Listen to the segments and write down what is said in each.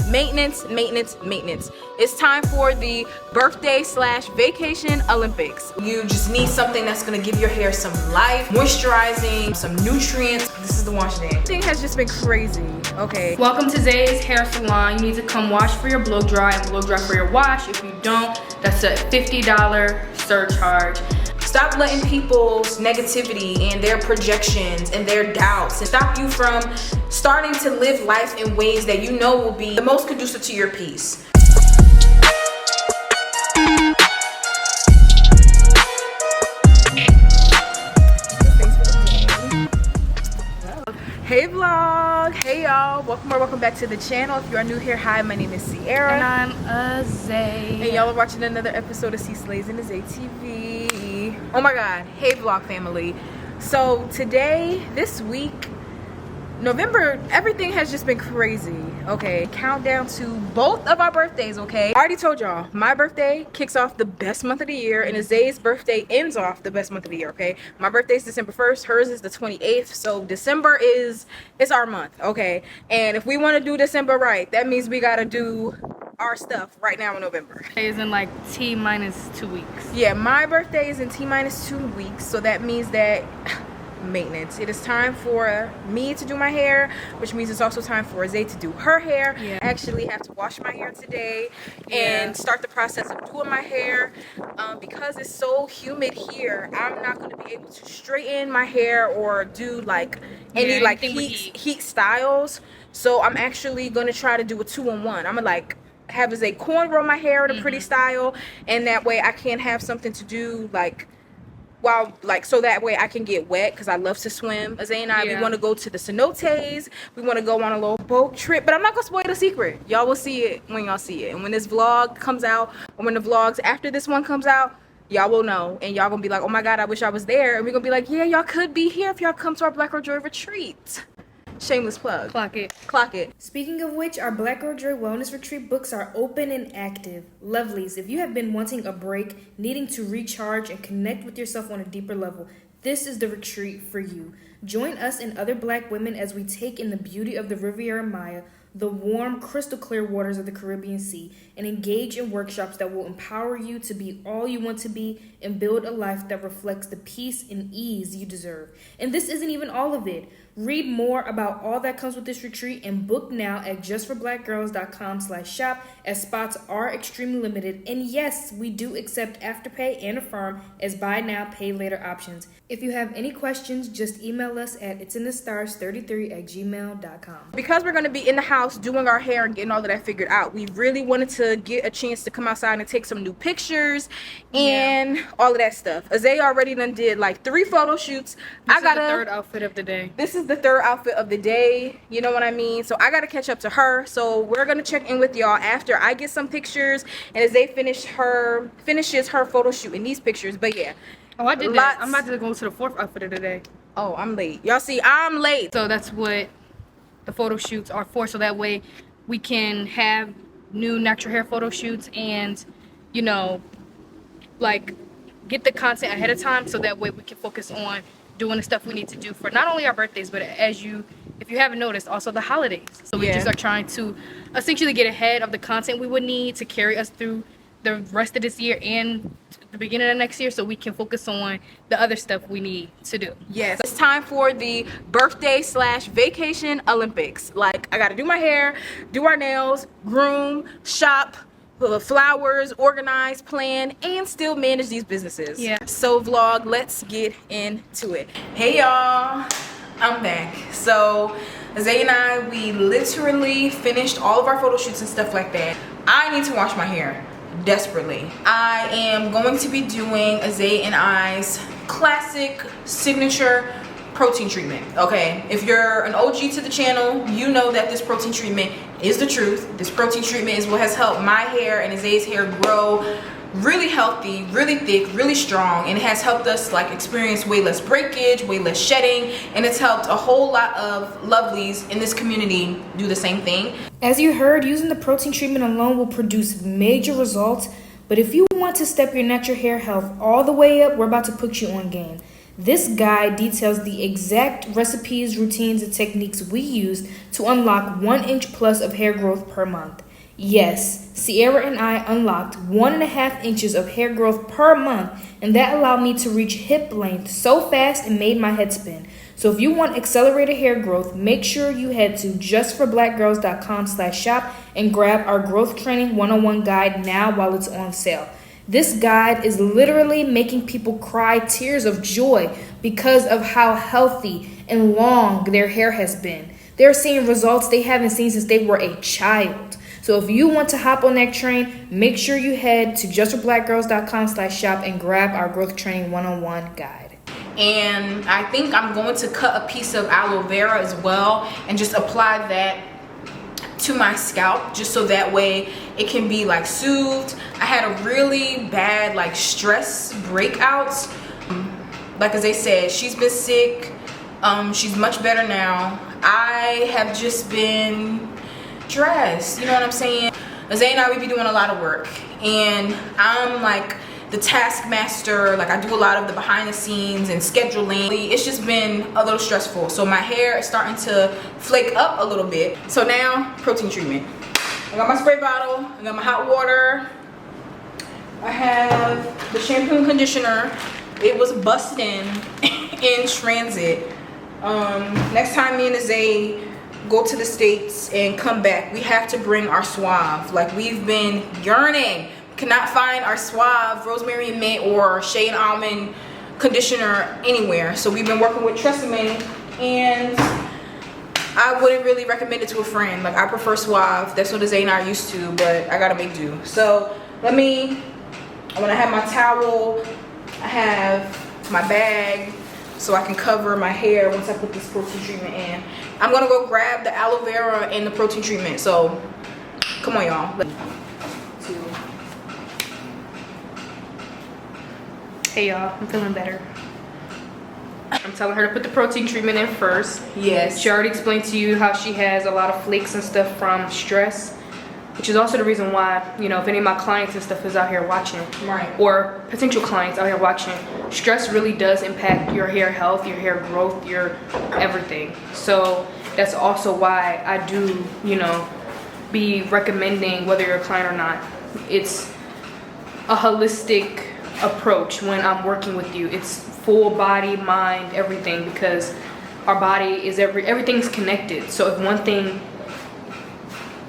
Maintenance. It's time for the birthday / vacation Olympics. You just need something that's gonna give your hair some life, moisturizing, some nutrients. This is the wash day. Everything has just been crazy, okay? Welcome to Zay's hair salon. You need to come wash for your blow dry and blow dry for your wash. If you don't, that's a $50 surcharge. Stop letting people's negativity and their projections and their doubts and stop you from starting to live life in ways that you know will be the most conducive to your peace. Hey vlog, hey y'all, welcome back to the channel. If you are new here, hi, my name is Sierra. And I'm Zay. And y'all are watching another episode of C Slays and Zay TV. Oh my god, hey vlog family. So today, this week, November, everything has just been crazy, okay? Countdown to both of our birthdays, okay? I already told y'all, my birthday kicks off the best month of the year, and Zay's birthday ends off the best month of the year, okay? My birthday is December 1st, hers is the 28th, so December it's our month, okay? And if we want to do December right, that means we gotta do our stuff right now in November. It is in like T-2 weeks. Yeah, my birthday is in T-2 weeks, so that means that maintenance. It is time for me to do my hair, which means it's also time for Zay to do her hair. Yeah. I actually have to wash my hair today and start the process of doing my hair. Because it's so humid here, I'm not going to be able to straighten my hair or do like any like heat styles. So I'm actually going to try to do a 2-in-1. I'm gonna like have Zay cornrow my hair in a pretty style, and that way I can have something to do like so that way I can get wet, because I love to swim. Zay and I, we want to go to the cenotes. We want to go on a little boat trip, but I'm not gonna spoil the secret. Y'all will see it when y'all see it, and when this vlog comes out, or when the vlogs after this one comes out, y'all will know, and y'all gonna be like, oh my god, I wish I was there. And we're gonna be like, yeah, y'all could be here if y'all come to our Black Girl Joy retreat. Shameless plug. Clock it. Speaking of which, our Black Girl Joy Wellness Retreat books are open and active. Lovelies, if you have been wanting a break, needing to recharge and connect with yourself on a deeper level, this is the retreat for you. Join us and other Black women as we take in the beauty of the Riviera Maya, the warm, crystal clear waters of the Caribbean Sea, and engage in workshops that will empower you to be all you want to be and build a life that reflects the peace and ease you deserve. And this isn't even all of it. Read more about all that comes with this retreat and book now at justforblackgirls.com/shop, as spots are extremely limited. And yes, we do accept Afterpay and Affirm as buy now, pay later options. If you have any questions, just email us at itsinthestars33@gmail.com. Because we're going to be in the house doing our hair and getting all of that figured out, we really wanted to get a chance to come outside and take some new pictures and all of that stuff. Zay already done did like 3 photo shoots. This is the third outfit of the day. This is the third outfit of the day, you know what I mean? So I gotta catch up to her. So we're gonna check in with y'all after I get some pictures and as they finishes her photo shoot in these pictures. But yeah. Oh, I did that. I'm about to go to the 4th outfit of the day. Oh, I'm late. Y'all see, I'm late. So that's what the photo shoots are for, so that way we can have new natural hair photo shoots and, you know, like get the content ahead of time, so that way we can focus on doing the stuff we need to do for not only our birthdays, but if you haven't noticed, also the holidays. So we just are trying to essentially get ahead of the content we would need to carry us through the rest of this year and the beginning of next year, so we can focus on the other stuff we need to do. Yes, it's time for the birthday / vacation Olympics. Like, I gotta do my hair, do our nails, groom, shop, flowers, organize, plan, and still manage these businesses. Yeah. So vlog, let's get into it. Hey y'all, I'm back. So Zay and I, we literally finished all of our photo shoots and stuff like that. I need to wash my hair desperately. I am going to be doing Zay and I's classic signature protein treatment. Okay, if you're an OG to the channel, you know that this protein treatment is the truth. This protein treatment is what has helped my hair and Zay's hair grow really healthy, really thick, really strong, and it has helped us like experience way less breakage, way less shedding, and it's helped a whole lot of lovelies in this community do the same thing. As you heard, using the protein treatment alone will produce major results, but if you want to step your natural hair health all the way up, we're about to put you on game. This guide details the exact recipes, routines, and techniques we use to unlock 1 inch plus of hair growth per month. Yes, Sierra and I unlocked 1.5 inches of hair growth per month, and that allowed me to reach hip length so fast it made my head spin. So if you want accelerated hair growth, make sure you head to justforblackgirls.com/shop and grab our Growth Training 101 guide now while it's on sale. This guide is literally making people cry tears of joy because of how healthy and long their hair has been. They're seeing results they haven't seen since they were a child. So if you want to hop on that train, make sure you head to justforblackgirls.com/shop and grab our Growth Training 101 guide. And I think I'm going to cut a piece of aloe vera as well and just apply that to my scalp, just so that way it can be like soothed. I had a really bad like stress breakouts. Like as they said, she's been sick. She's much better now. I have just been stressed, you know what I'm saying? Zay and I, we be doing a lot of work, and I'm like the taskmaster. Like I do a lot of the behind the scenes and scheduling. It's just been a little stressful. So my hair is starting to flake up a little bit. So now, protein treatment. I got my spray bottle, I got my hot water, I have the shampoo and conditioner. It was busting in transit. Next time me and Zay go to the States and come back, we have to bring our Suave. Like we've been yearning. Cannot find our Suave rosemary and mint or shea and almond conditioner anywhere. So we've been working with Tresemme, and I wouldn't really recommend it to a friend. Like I prefer Suave. That's what Zay and I are used to, but I gotta make do. So when I have my towel, I have my bag, so I can cover my hair once I put this protein treatment in. I'm gonna go grab the aloe vera and the protein treatment. So come on, y'all. Hey y'all, I'm feeling better. I'm telling her to put the protein treatment in first. Yes. She already explained to you how she has a lot of flakes and stuff from stress, which is also the reason why, you know, if any of my clients and stuff is out here watching, right, or potential clients out here watching, stress really does impact your hair health, your hair growth, your everything. So that's also why I do, you know, be recommending, whether you're a client or not, it's a holistic approach when I'm working with you. It's full body, mind, everything, because our body is everything's connected. So if one thing,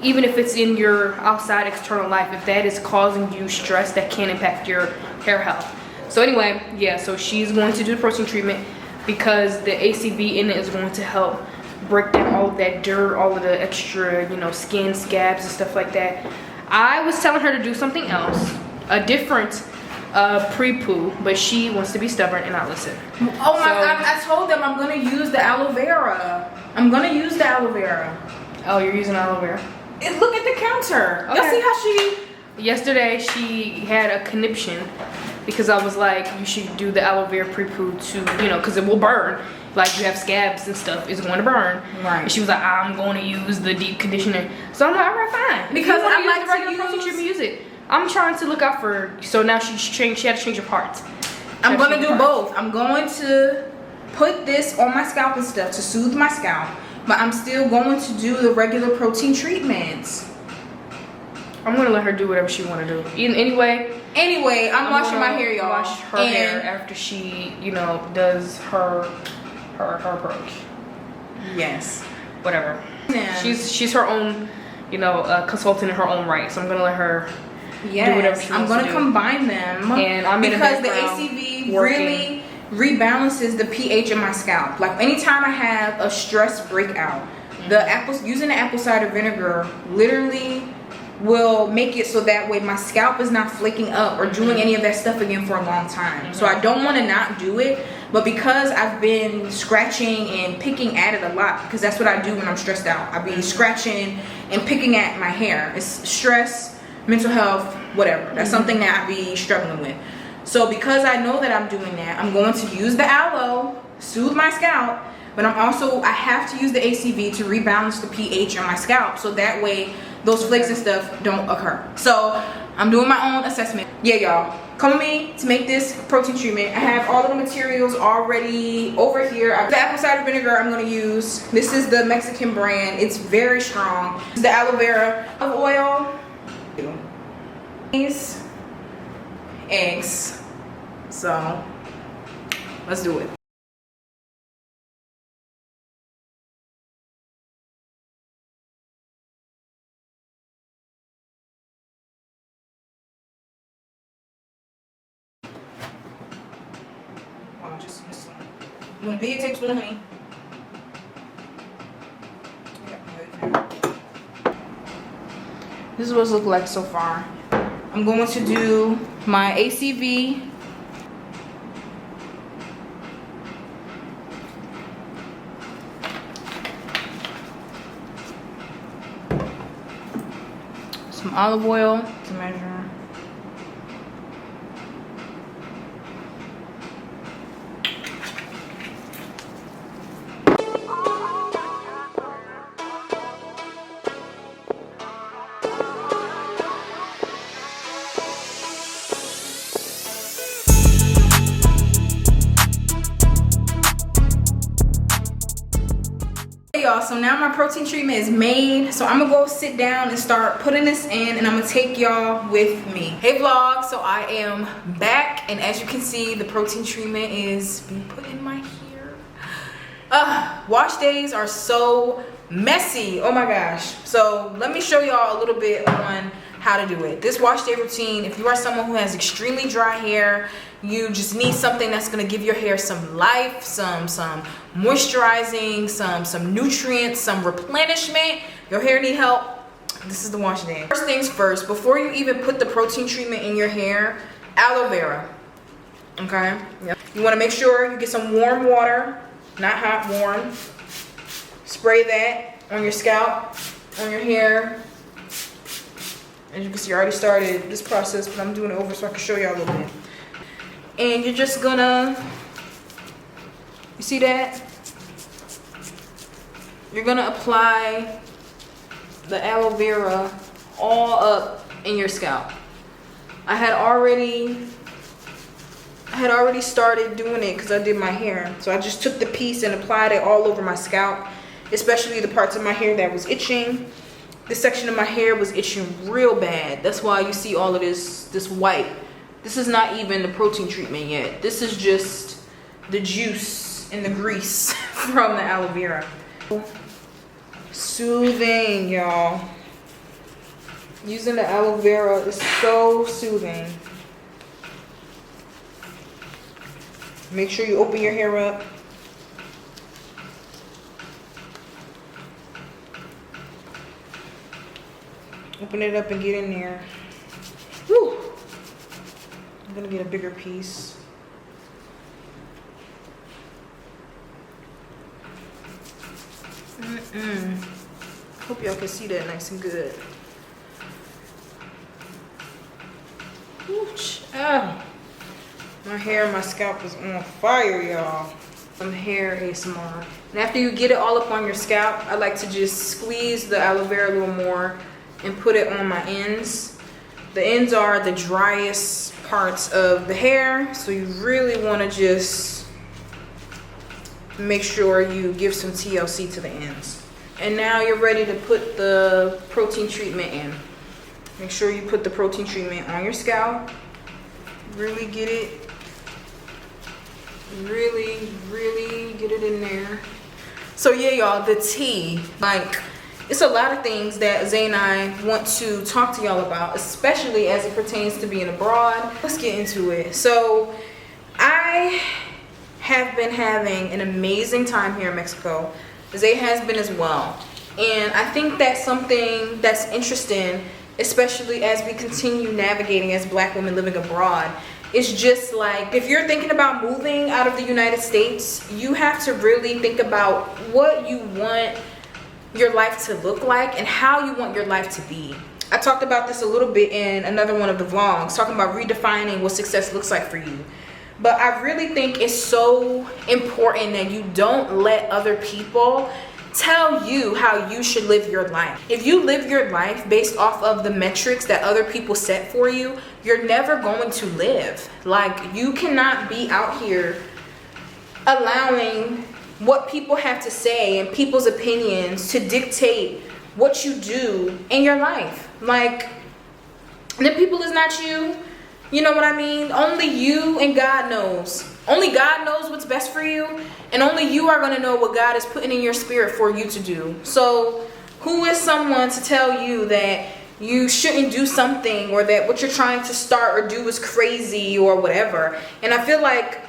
even if it's in your outside external life, if that is causing you stress, that can impact your hair health. So anyway, yeah, so she's going to do the protein treatment because the ACV in it is going to help break down all of that dirt, all of the extra, you know, skin, scabs and stuff like that. I was telling her to do something else, a different pre-poo, but she wants to be stubborn and not listen. Oh my God, I told them I'm gonna use the aloe vera. I'm gonna use the aloe vera. Oh, you're using aloe vera? Look at the counter. Okay. Y'all see how she... Yesterday, she had a conniption because I was like, you should do the aloe vera pre-poo to, you know, because it will burn. Like you have scabs and stuff, it's going to burn. Right. And she was like, I'm going to use the deep conditioner. So I'm like, all right, fine. Because I like the regular protein treatment, use it. I'm trying to look out for. So now she had to change her parts. I'm gonna do both. I'm going to put this on my scalp and stuff to soothe my scalp, but I'm still going to do the regular protein treatments. I'm gonna let her do whatever she want to do. Anyway, I'm washing my hair, y'all. Wash her hair after she, you know, does her approach. Yes. Whatever. Yeah. She's her own, you know, consultant in her own right. So I'm gonna let her. Yes, do whatever she I'm wants gonna combine them, and I'm because the ACV really rebalances the pH in my scalp. Like anytime I have a stress breakout, using the apple cider vinegar literally will make it so that way my scalp is not flaking up or doing any of that stuff again for a long time. So I don't want to not do it, but because I've been scratching and picking at it a lot, because that's what I do when I'm stressed out. I be scratching and picking at my hair. It's stress, mental health, whatever. That's something that I be struggling with. So because I know that I'm doing that, I'm going to use the aloe, soothe my scalp, but I have to use the ACV to rebalance the pH on my scalp, so that way those flakes and stuff don't occur. So I'm doing my own assessment. Yeah, y'all, come with me to make this protein treatment. I have all of the materials already over here. The apple cider vinegar I'm gonna use. This is the Mexican brand. It's very strong. This is the aloe vera oil. These eggs. So let's do it. You want a big tablespoon of honey? This is what it's looked like so far. I'm going to do my ACV. Some olive oil to measure. Y'all, so now my protein treatment is made, so I'm gonna go sit down and start putting this in, and I'm gonna take y'all with me. Hey vlog, so I am back, and as you can see, the protein treatment is being put in my hair. Wash days are so messy, oh my gosh. So let me show y'all a little bit on how to do it. This wash day routine, if you are someone who has extremely dry hair, you just need something that's gonna give your hair some life, some moisturizing, some nutrients, some replenishment. Your hair need help. This is the wash day. First things first, before you even put the protein treatment in your hair, aloe vera. Okay? Yep. You wanna make sure you get some warm water, not hot, warm. Spray that on your scalp, on your hair. As you can see, I already started this process, but I'm doing it over so I can show y'all a little bit. And you're just gonna, you see that? You're gonna apply the aloe vera all up in your scalp. I had already started doing it because I did my hair. So I just took the piece and applied it all over my scalp, especially the parts of my hair that was itching. This section of my hair was itching real bad. That's why you see all of this white. This is not even the protein treatment yet. This is just the juice and the grease from the aloe vera. Soothing, y'all. Using the aloe vera is so soothing. Make sure you open your hair up. Open it up and get in there. Woo! I'm gonna get a bigger piece. Hope y'all can see that nice and good. Ooch. Ah. My hair and my scalp is on fire, y'all. Some hair ASMR. And after you get it all up on your scalp, I like to just squeeze the aloe vera a little more and put it on my ends. The ends are the driest parts of the hair, so you really want to just make sure you give some TLC to the ends. And now you're ready to put the protein treatment in. Make sure you put the protein treatment on your scalp. Really get it, really get it in there. So yeah, y'all, the tea, like, it's a lot of things that Zay and I want to talk to y'all about, especially as it pertains to being abroad. Let's get into it. So I have been having an amazing time here in Mexico. Zay has been as well. And I think that's something that's interesting, especially as we continue navigating as Black women living abroad. It's just like, if you're thinking about moving out of the United States, you have to really think about what you want your life to look like and how you want your life to be. I talked about this a little bit in another one of the vlogs, talking about redefining what success looks like for you. But I really think it's so important that you don't let other people tell you how you should live your life. If you live your life based off of the metrics that other people set for you, you're never going to live. Like, you cannot be out here allowing what people have to say and people's opinions to dictate what you do in your life. Like, the people is not you. You know what I mean? Only you and God knows. Only God knows what's best for you, and only you are going to know what God is putting in your spirit for you to do. So who is someone to tell you that you shouldn't do something, or that what you're trying to start or do is crazy or whatever? And I feel like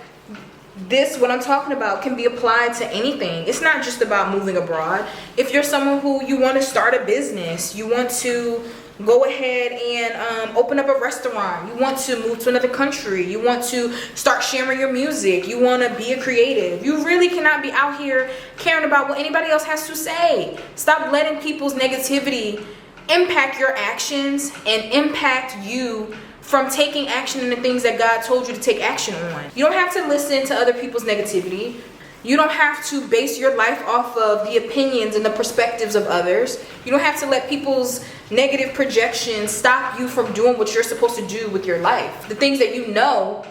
what I'm talking about can be applied to anything. It's not just about moving abroad. If you're someone who you want to start a business, you want to go ahead and open up a restaurant, you want to move to another country, you want to start sharing your music, you want to be a creative, you really cannot be out here caring about what anybody else has to say. Stop letting people's negativity impact your actions and impact you from taking action in the things that God told you to take action on. You don't have to listen to other people's negativity. You don't have to base your life off of the opinions and the perspectives of others. You don't have to let people's negative projections stop you from doing what you're supposed to do with your life. The things that you know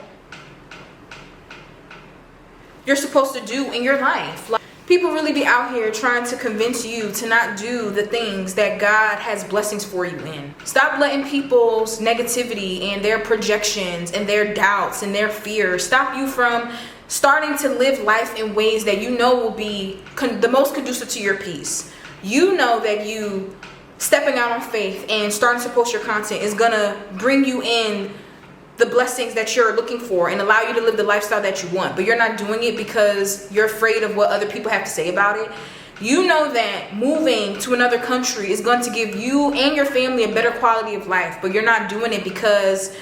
you're supposed to do in your life. Like, people really be out here trying to convince you to not do the things that God has blessings for you in. Stop letting people's negativity and their projections and their doubts and their fears stop you from starting to live life in ways that you know will be the most conducive to your peace. You know that you stepping out on faith and starting to post your content is gonna bring you in the blessings that you're looking for and allow you to live the lifestyle that you want, but you're not doing it because you're afraid of what other people have to say about it. You know that moving to another country is going to give you and your family a better quality of life, but you're not doing it because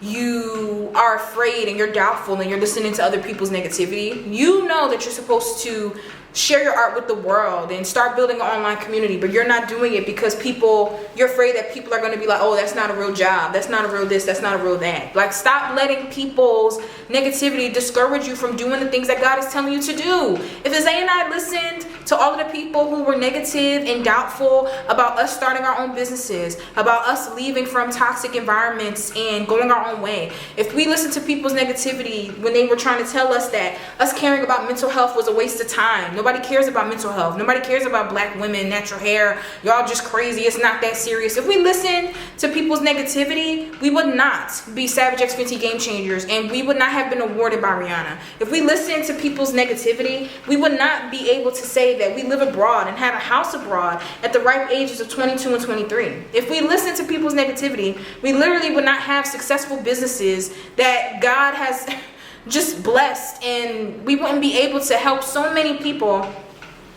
you are afraid and you're doubtful and you're listening to other people's negativity. You know that you're supposed to share your art with the world and start building an online community, but you're not doing it because you're afraid that people are going to be like, oh, that's not a real job, that's not a real this, that's not a real that. Like, stop letting people's negativity discourage you from doing the things that God is telling you to do. If Zay and I listened to all of the people who were negative and doubtful about us starting our own businesses, about us leaving from toxic environments and going our own way, if we listened to people's negativity when they were trying to tell us that us caring about mental health was a waste of time, nobody cares about mental health, nobody cares about black women, natural hair, y'all just crazy, it's not that serious. If we listen to people's negativity, we would not be Savage X Fenty Game Changers, and we would not have been awarded by Rihanna. If we listen to people's negativity, we would not be able to say that we live abroad and have a house abroad at the ripe ages of 22 and 23. If we listen to people's negativity, we literally would not have successful businesses that God has just blessed, and we wouldn't be able to help so many people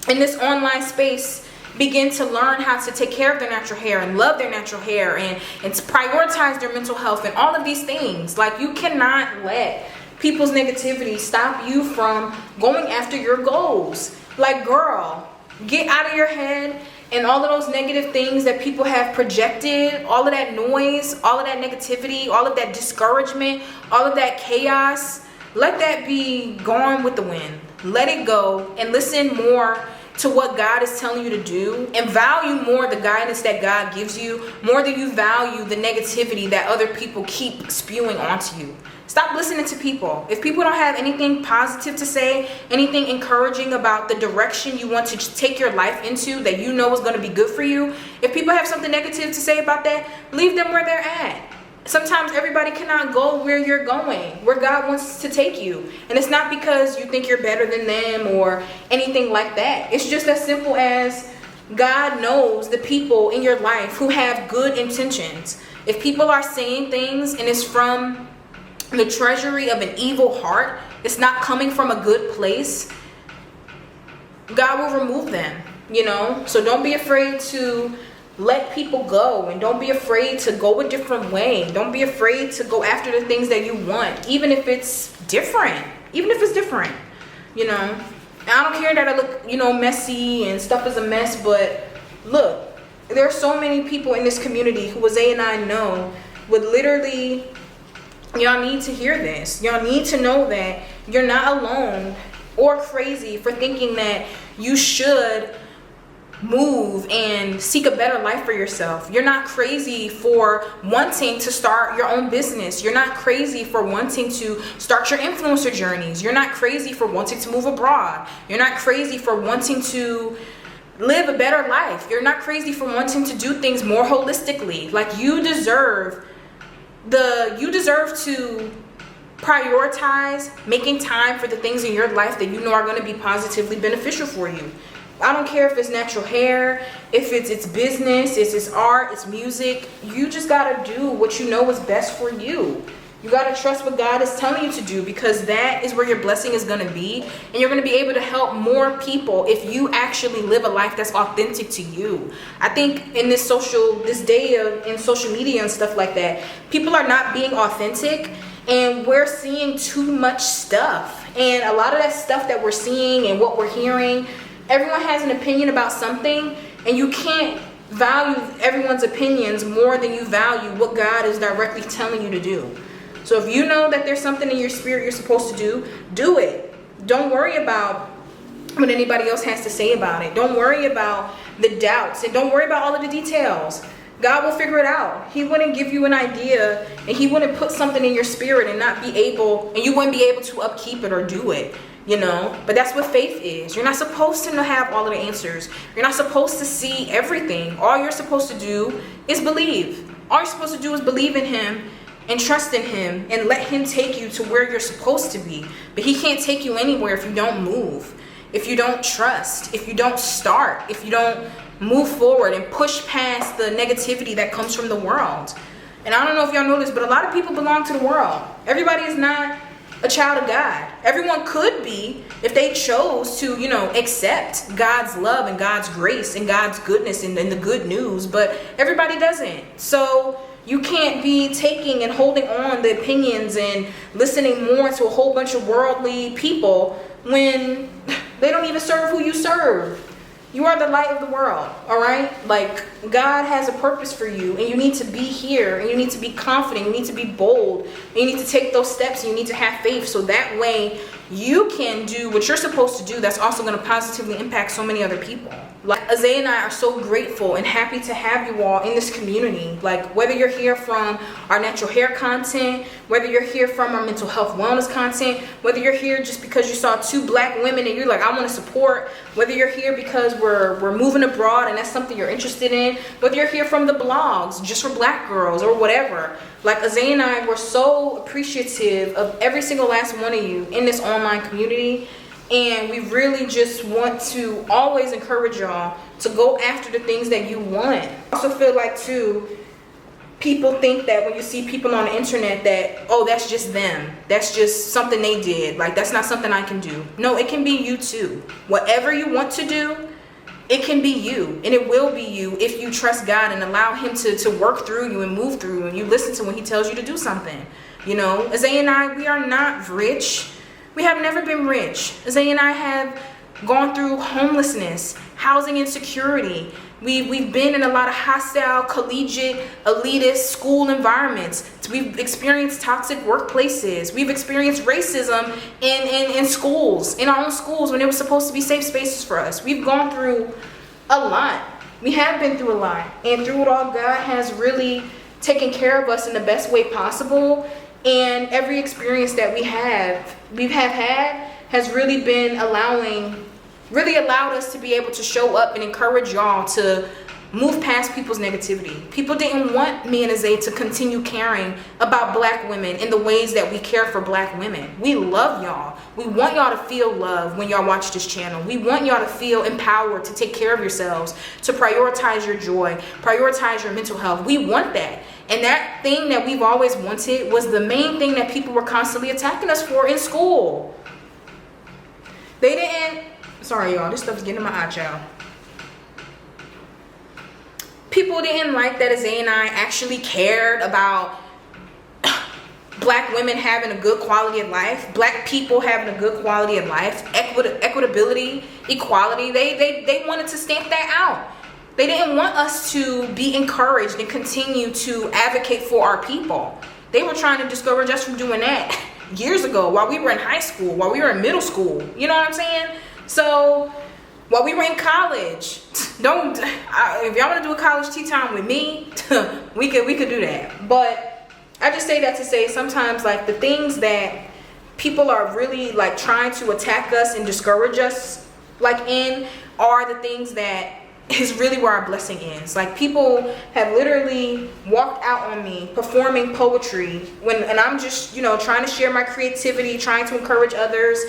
in this online space begin to learn how to take care of their natural hair and love their natural hair and to prioritize their mental health and all of these things. Like, you cannot let people's negativity stop you from going after your goals. Like, girl, get out of your head and all of those negative things that people have projected, all of that noise, all of that negativity, all of that discouragement, all of that chaos. Let that be gone with the wind. Let it go and listen more to what God is telling you to do, and value more the guidance that God gives you more than you value the negativity that other people keep spewing onto you. Stop listening to people. If people don't have anything positive to say, anything encouraging about the direction you want to take your life into that you know is going to be good for you, if people have something negative to say about that, leave them where they're at. Sometimes everybody cannot go where you're going, where God wants to take you. And it's not because you think you're better than them or anything like that. It's just as simple as God knows the people in your life who have good intentions. If people are saying things and it's from the treasury of an evil heart, it's not coming from a good place, God will remove them, you know? So don't be afraid to let people go, and don't be afraid to go a different way. Don't be afraid to go after the things that you want, even if it's different, you know? And I don't care that I look, messy and stuff is a mess, but look, there are so many people in this community who Zay and I know would literally Y'all need to hear this. Y'all need to know that you're not alone or crazy for thinking that you should move and seek a better life for yourself. You're not crazy for wanting to start your own business. You're not crazy for wanting to start your influencer journeys. You're not crazy for wanting to move abroad. You're not crazy for wanting to live a better life. You're not crazy for wanting to do things more holistically. Like, you deserve to prioritize making time for the things in your life that you know are going to be positively beneficial for you. I don't care if it's natural hair, if it's business, it's art, it's music. You just got to do what you know is best for you. You got to trust what God is telling you to do, because that is where your blessing is going to be. And you're going to be able to help more people if you actually live a life that's authentic to you. I think in this day in social media and stuff like that, people are not being authentic, and we're seeing too much stuff. And a lot of that stuff that we're seeing and what we're hearing, everyone has an opinion about something, and you can't value everyone's opinions more than you value what God is directly telling you to do. So if you know that there's something in your spirit you're supposed to do it. Don't worry about what anybody else has to say about it. Don't worry about the doubts, and don't worry about all of the details. God will figure it out. He wouldn't give you an idea, and he wouldn't put something in your spirit and you wouldn't be able to upkeep it or do it. But that's what faith is. You're not supposed to have all of the answers. You're not supposed to see everything. All you're supposed to do is believe. All you're supposed to do is believe in him and trust in him and let him take you to where you're supposed to be. But he can't take you anywhere if you don't move, if you don't trust, if you don't start, if you don't move forward and push past the negativity that comes from the world. And I don't know if y'all know this, but a lot of people belong to the world. Everybody is not a child of God. Everyone could be if they chose to, accept God's love and God's grace and God's goodness and the good news, but everybody doesn't. So you can't be taking and holding on the opinions and listening more to a whole bunch of worldly people when they don't even serve who you serve. You are the light of the world, all right? Like, God has a purpose for you, and you need to be here, and you need to be confident, you need to be bold, and you need to take those steps, and you need to have faith, so that way you can do what you're supposed to do that's also going to positively impact so many other people. Like, Azay and I are so grateful and happy to have you all in this community. Like, whether you're here from our natural hair content, whether you're here from our mental health wellness content, whether you're here just because you saw 2 black women and you're like, I want to support, whether you're here because we're moving abroad and that's something you're interested in, whether you're here from the blogs just for black girls or whatever. Like, Azay and I were so appreciative of every single last one of you in this online community. And we really just want to always encourage y'all to go after the things that you want. I also feel like, too, people think that when you see people on the internet that, oh, that's just them. That's just something they did. Like, that's not something I can do. No, it can be you, too. Whatever you want to do, it can be you. And it will be you if you trust God and allow him to work through you and move through you, and you listen to when he tells you to do something. Azay and I, we are not rich. We have never been rich. Azay and I have gone through homelessness, housing insecurity. We've been in a lot of hostile, collegiate, elitist school environments. We've experienced toxic workplaces. We've experienced racism in schools, in our own schools, when it was supposed to be safe spaces for us. We've gone through a lot. We have been through a lot. And through it all, God has really taken care of us in the best way possible. And every experience that we have had has really allowed us to be able to show up and encourage y'all to move past people's negativity. People didn't want me and Azay to continue caring about black women in the ways that we care for black women. We love y'all. We want y'all to feel love when y'all watch this channel. We want y'all to feel empowered to take care of yourselves, to prioritize your joy, prioritize your mental health. We want that. And that thing that we've always wanted was the main thing that people were constantly attacking us for in school. They didn't... Sorry, y'all. This stuff's getting in my eye, child. People didn't like that Azay and I actually cared about black women having a good quality of life, black people having a good quality of life, equitability, equality. They wanted to stamp that out. They didn't want us to be encouraged and continue to advocate for our people. They were trying to discourage us from doing that years ago, while we were in high school, while we were in middle school. You know what I'm saying? So while we were in college, if y'all want to do a college tea time with me, we could do that. But I just say that to say, sometimes like the things that people are really like trying to attack us and discourage us like in are the things that is really where our blessing is. Like, people have literally walked out on me performing poetry and I'm just, you know, trying to share my creativity, trying to encourage others,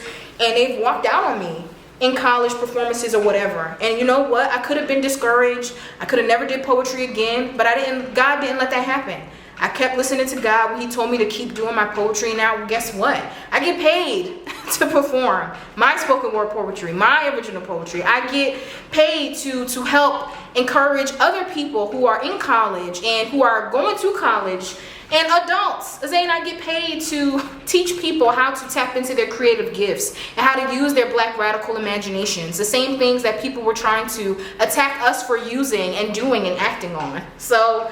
and they've walked out on me in college performances or whatever. And you know what? I could have been discouraged. I could have never did poetry again, but God didn't let that happen. I kept listening to God when he told me to keep doing my poetry. Now, guess what? I get paid to perform my spoken word poetry, my original poetry. I get paid to help encourage other people who are in college and who are going to college, and adults. Zay and I get paid to teach people how to tap into their creative gifts and how to use their black radical imaginations. The same things that people were trying to attack us for using and doing and acting on. So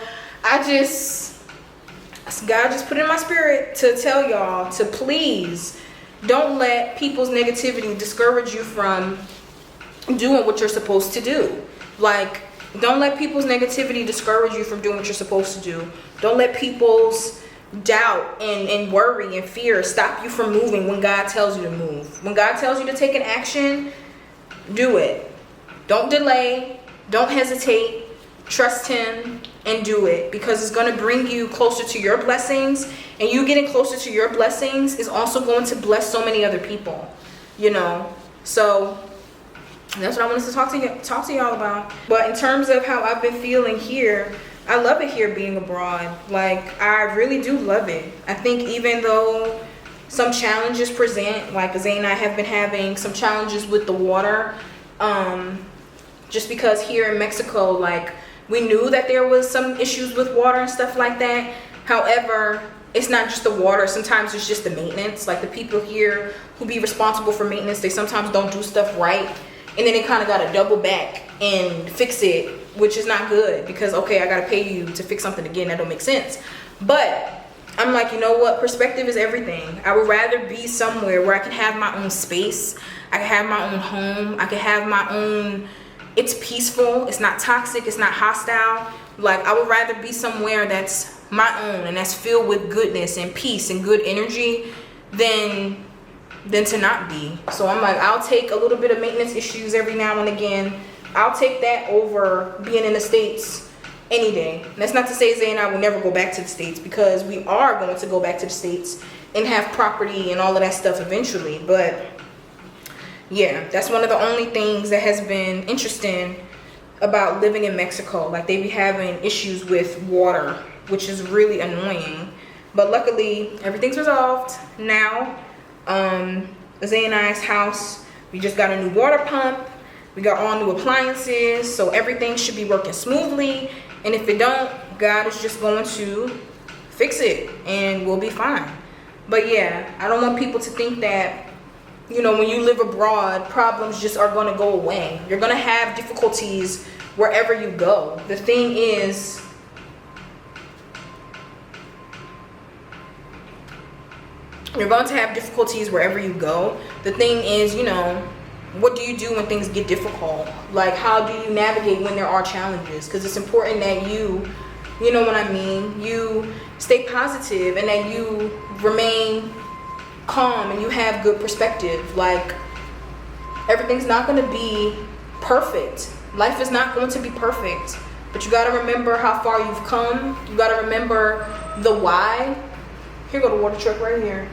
God just put it in my spirit to tell y'all to please don't let people's negativity discourage you from doing what you're supposed to do. Like, don't let people's negativity discourage you from doing what you're supposed to do. Don't let people's doubt and worry and fear stop you from moving when God tells you to move. When God tells you to take an action, do it. Don't delay. Don't hesitate. Trust him and do it, because it's going to bring you closer to your blessings, and you getting closer to your blessings is also going to bless so many other people, you know. So that's what I wanted to talk to y'all about. But in terms of how I've been feeling here, I love it here being abroad. Like, I really do love it. I think even though some challenges present, like Zay and I have been having some challenges with the water, just because here in Mexico, like, we knew that there was some issues with water and stuff like that. However, it's not just the water. Sometimes it's just the maintenance. Like, the people here who be responsible for maintenance, they sometimes don't do stuff right. And then they kind of got to double back and fix it, which is not good, because, okay, I got to pay you to fix something again. That don't make sense. But I'm like, you know what? Perspective is everything. I would rather be somewhere where I can have my own space. I can have my own home. I can have my own... It's peaceful. It's not toxic. It's not hostile. Like, I would rather be somewhere that's my own and that's filled with goodness and peace and good energy than to not be. So I'm like, I'll take a little bit of maintenance issues every now and again. I'll take that over being in the States any day. And that's not to say Zay and I will never go back to the States, because we are going to go back to the States and have property and all of that stuff eventually. But yeah, that's one of the only things that has been interesting about living in Mexico. Like, they be having issues with water, which is really annoying. But luckily, everything's resolved now. Zay and I's house, we just got a new water pump. We got all new appliances, so everything should be working smoothly. And if it don't, God is just going to fix it and we'll be fine. But yeah, I don't want people to think that, you know, when you live abroad, problems just are going to go away. You're going to have difficulties wherever you go. The thing is, you're going to have difficulties wherever you go. The thing is, you know, what do you do when things get difficult? Like, how do you navigate when there are challenges? Because it's important that you know what I mean, you stay positive and that you remain calm and you have good perspective. Like, everything's not going to be perfect. Life is not going to be perfect, but you got to remember how far you've come. You got to remember the why. Here go the water truck right here.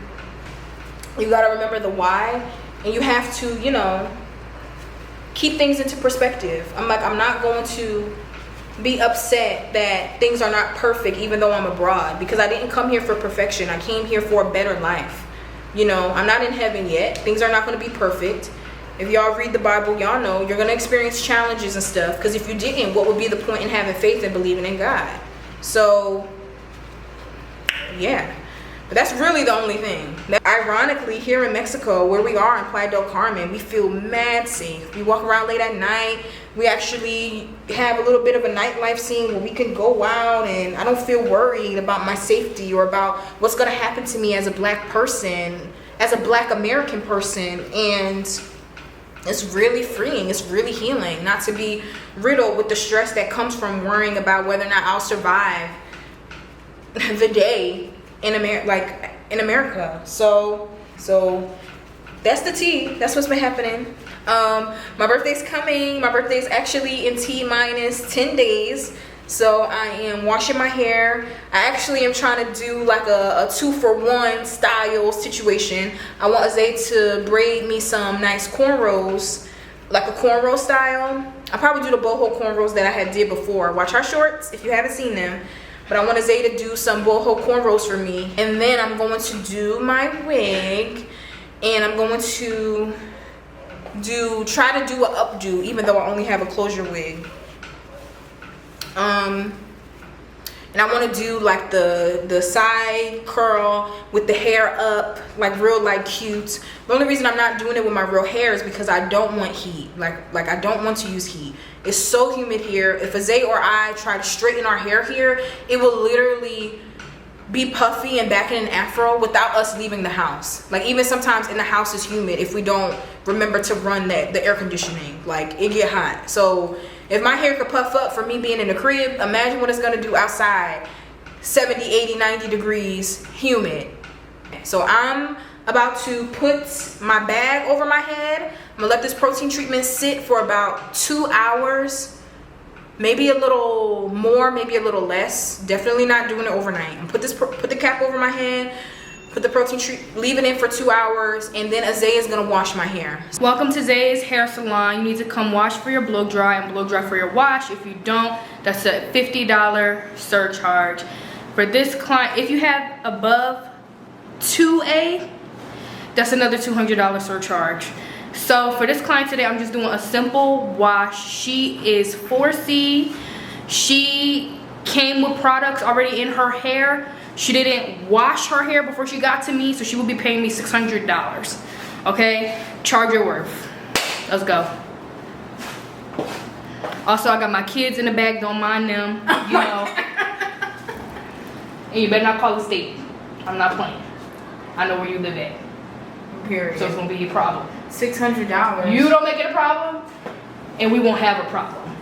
You got to remember the why, and you have to, you know, keep things into perspective. I'm like, I'm not going to be upset that things are not perfect even though I'm abroad, because I didn't come here for perfection. I came here for a better life. You know, I'm not in heaven yet. Things are not going to be perfect. If y'all read the Bible, y'all know you're going to experience challenges and stuff, because if you didn't, what would be the point in having faith and believing in God? So yeah, But that's really the only thing. Ironically, here in Mexico, where we are in Playa del Carmen, we feel mad safe. We walk around late at night. We actually have a little bit of a nightlife scene where we can go out, and I don't feel worried about my safety or about what's gonna happen to me as a black person, as a black American person. And it's really freeing, it's really healing not to be riddled with the stress that comes from worrying about whether or not I'll survive the day in America. So that's the tea. That's what's been happening. My birthday's coming. My birthday's actually in T-minus 10 days. So I am washing my hair. I actually am trying to do like a 2-for-1 style situation. I want Zay to braid me some nice cornrows, like a cornrow style. I'll probably do the boho cornrows that I had did before. Watch our shorts if you haven't seen them. But I want Zay to do some boho cornrows for me. And then I'm going to do my wig. And I'm going to try to do an updo, even though I only have a closure wig. And I want to do like the side curl with the hair up, like real like cute. The only reason I'm not doing it with my real hair is because I don't want heat. Like I don't want to use heat. It's so humid here. If Zay or I try to straighten our hair here, it will literally be puffy and back in an afro without us leaving the house. Like even sometimes in the house is humid if we don't remember to run the air conditioning. Like it get hot. So if my hair could puff up for me being in the crib, imagine what it's gonna do outside. 70, 80, 90 degrees, humid. So I'm about to put my bag over my head. I'm gonna let this protein treatment sit for about 2 hours. Maybe a little more, maybe a little less. Definitely not doing it overnight. And put the cap over my head, put the protein treat, leave it in for 2 hours, and then Zay is gonna wash my hair. Welcome to Zay's hair salon. You need to come wash for your blow dry and blow dry for your wash. If you don't, that's a $50 surcharge. For this client, if you have above 2A, that's another $200 surcharge. So for this client today, I'm just doing a simple wash. She is 4C. She came with products already in her hair. She didn't wash her hair before she got to me, so she will be paying me $600. Okay, charge your worth. Let's go. Also, I got my kids in the back, don't mind them, you know. And you better not call the state. I'm not playing. I know where you live at. Period. So it's gonna be a problem. $600. You don't make it a problem, and we won't have a problem.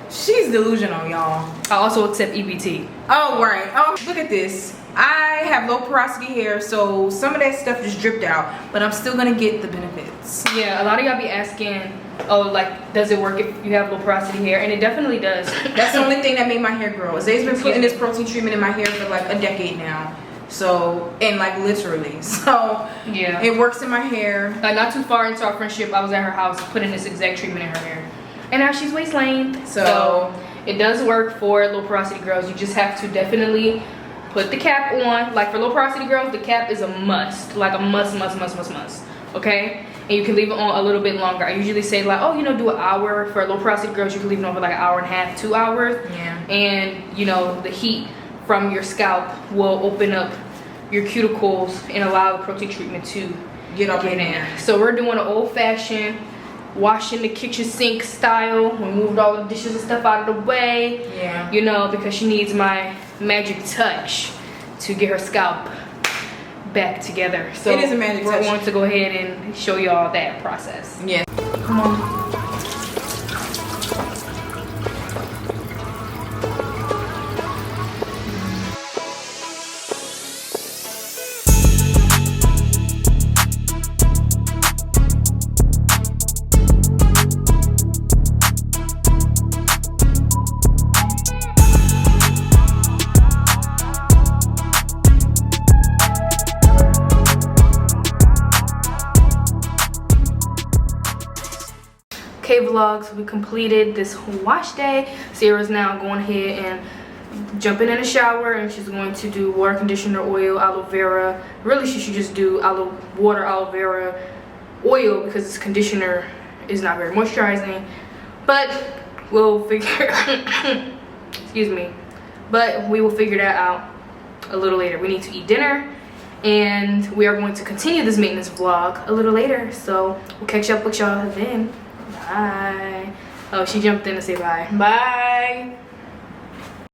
She's delusional, y'all. I also accept EBT. Oh, right. Oh, look at this. I have low porosity hair, so some of that stuff just dripped out, but I'm still gonna get the benefits. Yeah, a lot of y'all be asking, oh, like, does it work if you have low porosity hair? And it definitely does. That's the only thing that made my hair grow. Zay's been putting this protein treatment in my hair for like a decade now. So, and like literally. So, yeah, it works in my hair. Like not too far into our friendship, I was at her house putting this exact treatment in her hair. And now she's waist length. So it does work for low porosity girls. You just have to definitely put the cap on. Like for low porosity girls, the cap is a must. Like a must. Okay? And you can leave it on a little bit longer. I usually say like, oh, you know, do an hour. For low porosity girls, you can leave it on for like an hour and a half, 2 hours. Yeah. And, you know, the heat from your scalp will open up your cuticles and allow the protein treatment to get in there. So we're doing an old-fashioned washing the kitchen sink style. We moved all the dishes and stuff out of the way. Yeah. You know, because she needs my magic touch to get her scalp back together. So it is a magic touch. We're going to go ahead and show y'all that process. Yeah. Come on. Okay, vlogs, we completed this wash day. Sierra's now going ahead and jumping in the shower, and she's going to do water, conditioner, oil, aloe vera. Really, she should just do water, aloe vera, oil, because this conditioner is not very moisturizing. But we'll figure excuse me. But we will figure that out. a little later. We need to eat dinner, and we are going to continue this maintenance vlog a little later. So we'll catch up with y'all then. Bye. Oh, she jumped in to say bye. Bye.